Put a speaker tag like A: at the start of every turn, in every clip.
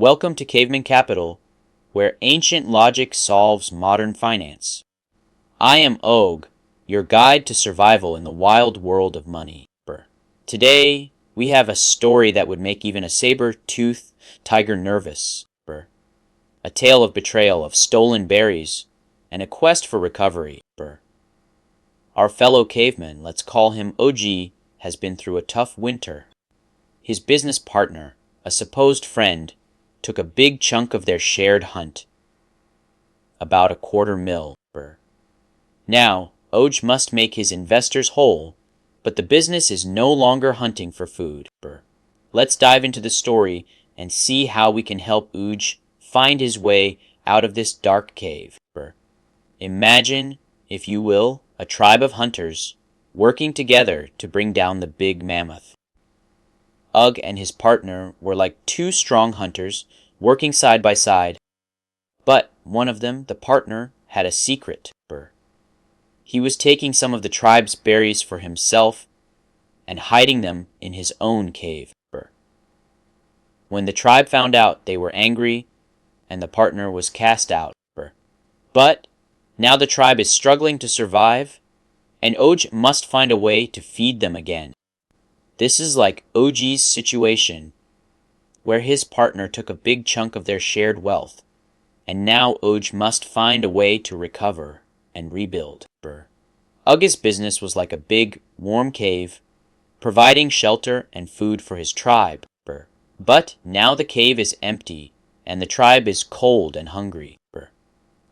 A: Welcome to Caveman Capital, where ancient logic solves modern finance. I am Ogg, your guide to survival in the wild world of money. Today, we have a story that would make even a saber-toothed tiger nervous. A tale of betrayal, of stolen berries, and a quest for recovery. Our fellow caveman, let's call him OG, has been through a tough winter. His business partner, a supposed friend, took a big chunk of their shared hunt, about $250,000. Now, OG must make his investors whole, but the business is no longer hunting for food. Let's dive into the story and see how we can help OG find his way out of this dark cave. Imagine, if you will, a tribe of hunters working together to bring down the big mammoth. Ogg and his partner were like two strong hunters working side by side, but one of them, the partner, had a secret. He was taking some of the tribe's berries for himself and hiding them in his own cave. When the tribe found out, they were angry and the partner was cast out. But now the tribe is struggling to survive, and OG must find a way to feed them again. This is like OG's situation, where his partner took a big chunk of their shared wealth, and now OG must find a way to recover and rebuild. Ogg's business was like a big, warm cave, providing shelter and food for his tribe. But now the cave is empty, and the tribe is cold and hungry.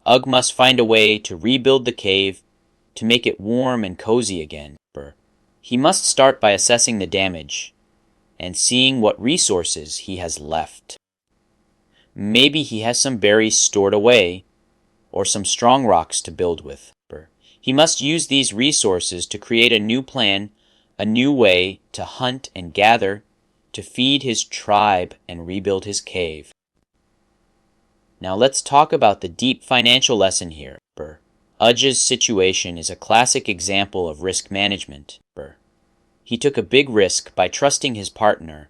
A: Ogg must find a way to rebuild the cave, to make it warm and cozy again. He must start by assessing the damage and seeing what resources he has left. Maybe he has some berries stored away, or some strong rocks to build with. He must use these resources to create a new plan, a new way to hunt and gather, to feed his tribe and rebuild his cave. Now let's talk about the deep financial lesson here. Og's situation is a classic example of risk management. He took a big risk by trusting his partner,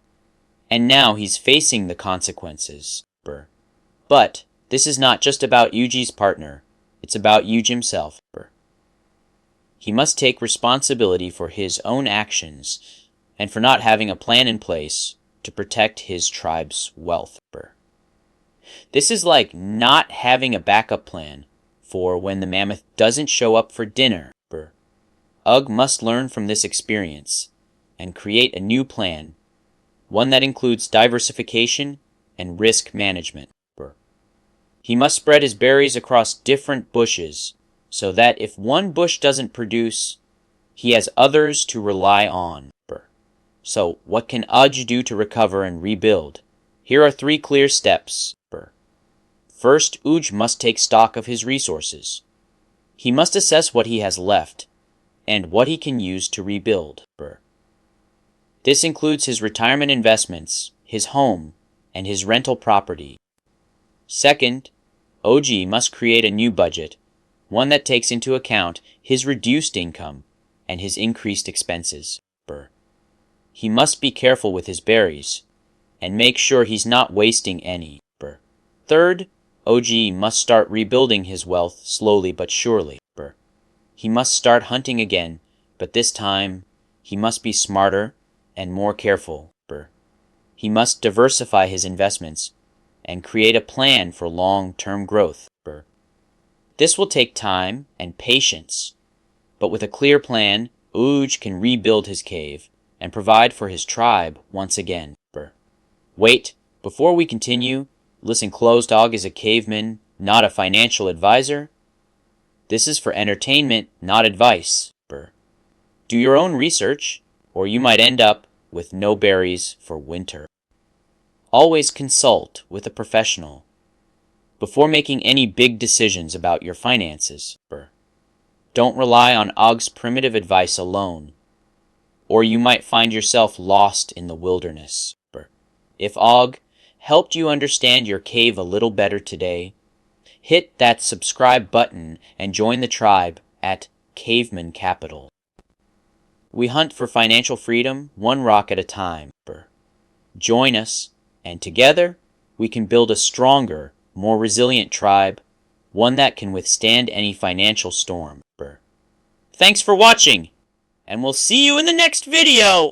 A: and now he's facing the consequences. But this is not just about OG's partner, it's about OG himself. He must take responsibility for his own actions and for not having a plan in place to protect his tribe's wealth. This is like not having a backup plan for when the mammoth doesn't show up for dinner. Ogg must learn from this experience and create a new plan, one that includes diversification and risk management. He must spread his berries across different bushes so that if one bush doesn't produce, he has others to rely on. So what can Ogg do to recover and rebuild? Here are 3 clear steps. First, OG must take stock of his resources. He must assess what he has left and what he can use to rebuild. This includes his retirement investments, his home, and his rental property. Second, OG must create a new budget, one that takes into account his reduced income and his increased expenses. He must be careful with his berries and make sure he's not wasting any. Third, OG must start rebuilding his wealth slowly but surely. He must start hunting again, but this time he must be smarter and more careful. He must diversify his investments and create a plan for long-term growth. This will take time and patience, but with a clear plan, OG can rebuild his cave and provide for his tribe once again. Wait, before we continue, listen close. Ogg is a caveman, not a financial advisor. This is for entertainment, not advice. Do your own research, or you might end up with no berries for winter. Always consult with a professional before making any big decisions about your finances. Don't rely on Ogg's primitive advice alone, or you might find yourself lost in the wilderness. If Ogg helped you understand your cave a little better today, hit that subscribe button and join the tribe at Caveman Capital. We hunt for financial freedom, one rock at a time. Join us, and together we can build a stronger, more resilient tribe, one that can withstand any financial storm. Thanks for watching, and we'll see you in the next video!